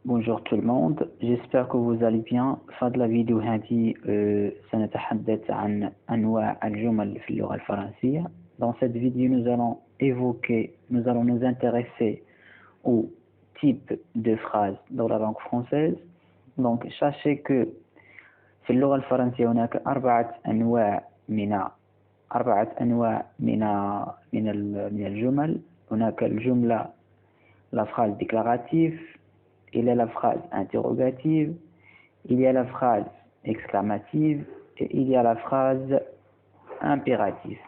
Bonjour tout le monde, j'espère que vous allez bien. في هذه الفيديو هذه سنتحدث عن أنواع الجمل في اللغة الفرنسية. Dans cette vidéo, nous allons nous intéresser au type de phrases dans la langue française. Donc, sachez que في اللغة الفرنسية هناك أربعة أنواع من الجمل. هناك الجملة la phrase déclarative, il y a la phrase interrogative, il y a la phrase exclamative et il y a la phrase impérative.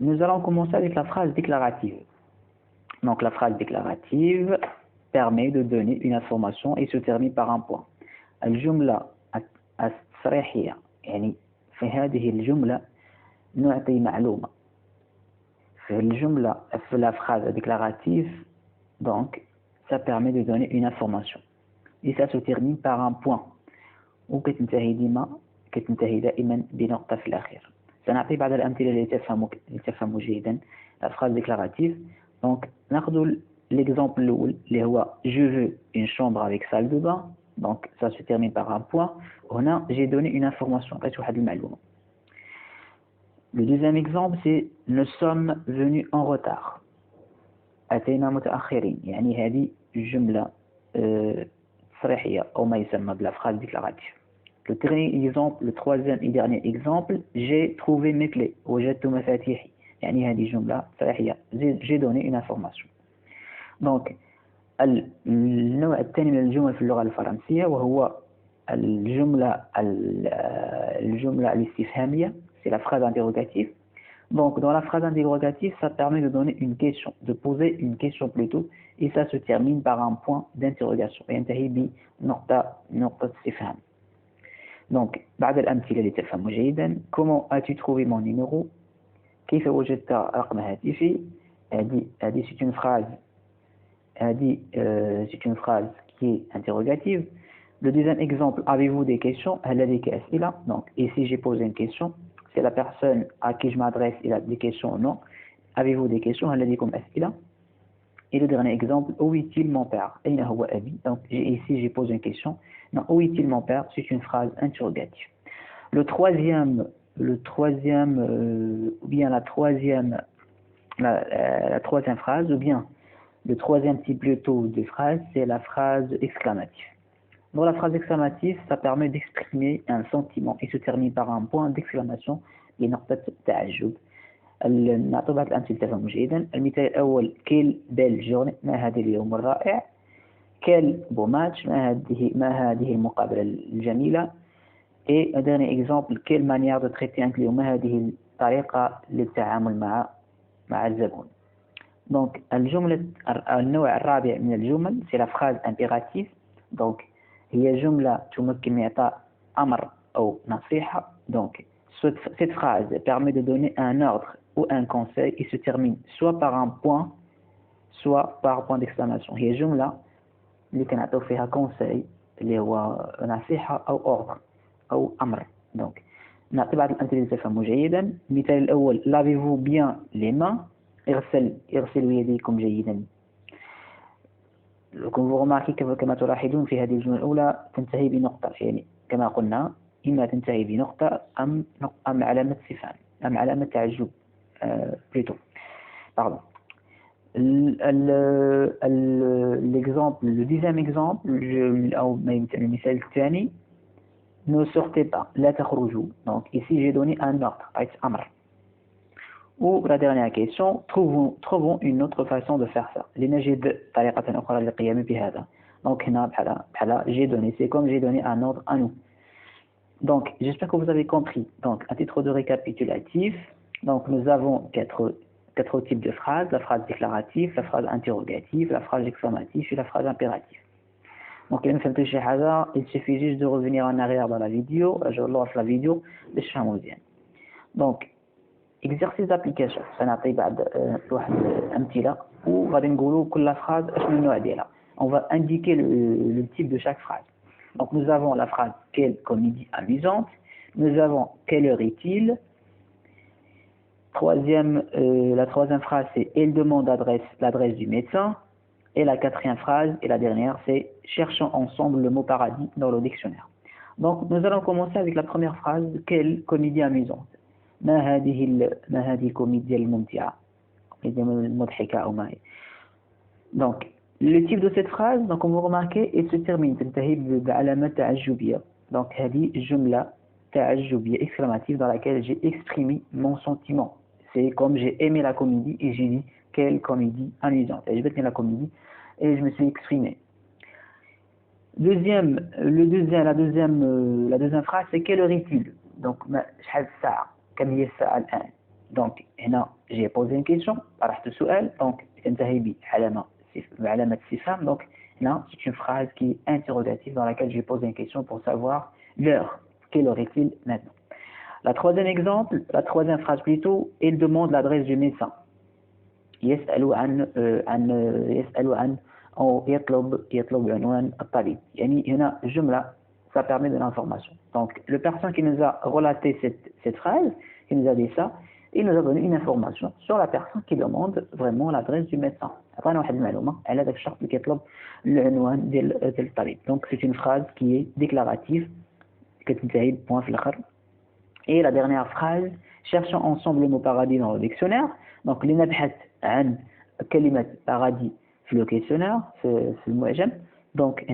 Nous allons commencer avec la phrase déclarative. Donc la phrase déclarative permet de donner une information et se termine par un point. الجملة التصريحية يعني في هذه الجملة نعطي معلومة. في la phrase déclarative, donc ça permet de donner une information et ça se termine par un point وكتنتهي دائما بنقطة في الأخير. سنعطي بعض الأمثلة لتفهموا جيدا la phrase déclarative. Donc ناخذ l'exemple الأول اللي هو je veux une chambre avec salle de bain. Donc ça se termine par un point. هنا j'ai donné une information عطيت واحد المعلومة. Le deuxième exemple, c'est nous sommes venus en retard. أتينا متأخرين. يعني هذه جملة تصريحية أو ما يسمى بلا phrase déclarative. Le troisième et dernier exemple, j'ai trouvé mes clés. وجدت مفاتيحي. يعني هذه جملة تصريحية. J'ai donné une information. Donc النوع الثاني من الجمل في اللغة الفرنسية وهو الجملة الاستفهامية. C'est la phrase interrogative. Donc, dans la phrase interrogative, ça permet de donner une question, de poser une question plutôt, et ça se termine par un point d'interrogation. ينتهي بنقطة استفهام. Donc, بعض الأمثلة لتفهموا جيدا. Comment as-tu trouvé mon numéro? كيف وجدت رقم هاتفي؟ هذه c'est une phrase qui est interrogative. Le deuxième exemple, avez-vous des questions? هل لديك أسئلة? Donc, ici j'ai posé une question. C'est la personne à qui je m'adresse, il a des questions ou non. Avez-vous des questions? هل لديكم أسئلة? Et le dernier exemple, où est-il mon père? أين هو أبي? Donc ici j'ai posé une question. Non, où est-il mon père? C'est une phrase interrogative. La troisième phrase, ou bien le troisième type plutôt de phrase, c'est la phrase exclamative. Dans la phrase exclamative, ça permet d'exprimer un sentiment et se termine par un point d'exclamation بنقطة تعجب. نعطي بعض الأمثلة تفهموا جيدا. المثال الأول كيل بيل جورني، ما هذا اليوم الرائع. كيل بو ماتش، ما هذه المقابلة الجميلة. Et un dernier exemple, quelle manière de traiter un client، ما هذه الطريقة للتعامل مع الزبون. Donc النوع الرابع من الجمل c'est la phrase impérative. Donc هي جملة تمكن من إعطاء أمر أو نصيحة. Donc cette phrase permet de donner un ordre ou un conseil et se termine soit par un point soit par un point d'exclamation. هي جملة اللي كنعطيو فيها conseil اللي هو نصيحة أو ordre أو أمر. Donc نعطي بعض الأمثلة لتفهموا جيدا. المثال الأول lavez-vous bien les mains، اغسلوا يديكم جيدا. لكم remarquez كما تلاحظون في هذه الجملة الأولى تنتهي بنقطة، يعني كما قلنا إما تنتهي بنقطة أم علامة استفهام أم علامة تعجب plutôt. Pardon. L'exemple, le deuxième exemple أو المثال الثاني ne sortez pas لا تخرجوا. Donc ici j'ai donné un ordre avec أمر. Ou la dernière question, trouvons une autre façon de faire ça. لنجد طريقة أخرى للقيام بهذا. Donc هنا بحال j'ai donné, c'est comme j'ai donné un ordre à nous. Donc j'espère que vous avez compris. Donc à titre de récapitulatif, donc nous avons quatre types de phrases: la phrase déclarative, la phrase interrogative, la phrase exclamative et la phrase impérative. Donc il suffit juste de revenir en arrière dans la vidéo. Je lance la vidéo باش تفهموا مزيان. Donc exercice d'application. سنعطي بعض واحد الأمثلة وغادي نقولوا كل phrase شنو النوع ديالها. On va indiquer le type de chaque phrase. Donc nous avons la phrase quelle comédie amusante. Nous avons quelle heure est-il. La troisième phrase c'est elle demande l'adresse du médecin. Et la quatrième phrase, et la dernière, c'est « Cherchons ensemble le mot paradis dans le dictionnaire ». Donc, nous allons commencer avec la première phrase. Quelle comédie amusante. ما هذه الكوميديا الممتعة. المضحكة أو ما هي. Donc, le type de cette phrase, donc on va remarquer, il se termine تنتهي بعلامة تعجبية. Donc, هذه جملة تعجبية exclamative dans laquelle j'ai exprimé mon sentiment. C'est comme j'ai aimé la comédie et j'ai dit quelle comédie amusante. J'ai aimé la comédie et je me suis exprimé. La deuxième phrase, c'est quelle heure est-il? Donc, كم هي الساعة الآن. Donc, هنا j'ai posé une question, طرحت السؤال, donc تنتهي بعلامة استفهام. Donc, là, c'est une phrase qui est interrogative dans laquelle j'ai posé une question pour savoir l'heure. Quelle heure est-il maintenant? La troisième phrase plutôt, il demande l'adresse du médecin. يسأل عن أو يطلب عنوان الطبيب. يعني هنا جملة ça permet de l'information. Donc, le personne qui nous a relaté cette phrase, qui nous a dit ça, il nous a donné une information sur la personne qui demande vraiment l'adresse du médecin. عطانا واحد المعلومة على ذاك الشخص اللي كيطلب العنوان ديال الطبيب. Donc, c'est une phrase qui est déclarative, كتنتهي بpoint في الآخر. Et la dernière phrase, cherchons ensemble le mot paradis dans le dictionnaire. Donc, لنبحث عن كلمة paradis في le questionnaire, c'est le mu'jam. Donc,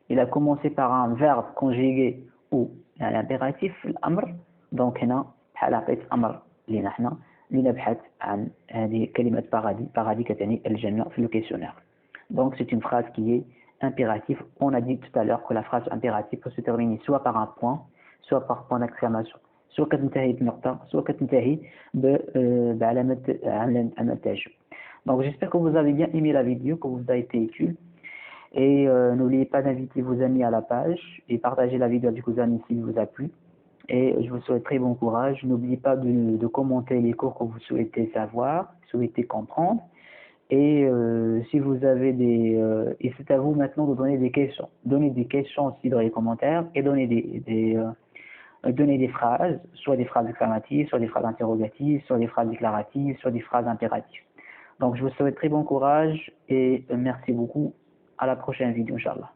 il a commencé par un verbe conjugué ou l'impératif, l'amr. Donc, هنا بحال عطيت أمر لينا حنا لنبحث عن هذه كلمة paradis كتعني الجنة في le questionnaire. Donc, c'est une phrase qui est impérative. On a dit tout à l'heure que la phrase impérative peut se terminer soit par un point, soit par point d'exclamation. soit كتنتهي بنقطة, soit كتنتهي بعلامة التعجب. Donc, j'espère que vous avez bien aimé la vidéo, que vous avez été utile. Et n'oubliez pas d'inviter vos amis à la page et partager la vidéo avec vos amis s'il vous a plu. Et je vous souhaite très bon courage. N'oubliez pas de commenter les cours que vous souhaitez savoir, souhaitez comprendre. Et si vous avez et c'est à vous maintenant de donner des questions. Donnez des questions aussi dans les commentaires et donnez des phrases, soit des phrases exclamatives, soit des phrases interrogatives, soit des phrases déclaratives, soit des phrases impératives. Donc, je vous souhaite très bon courage et merci beaucoup. À la prochaine vidéo, Inch'Allah.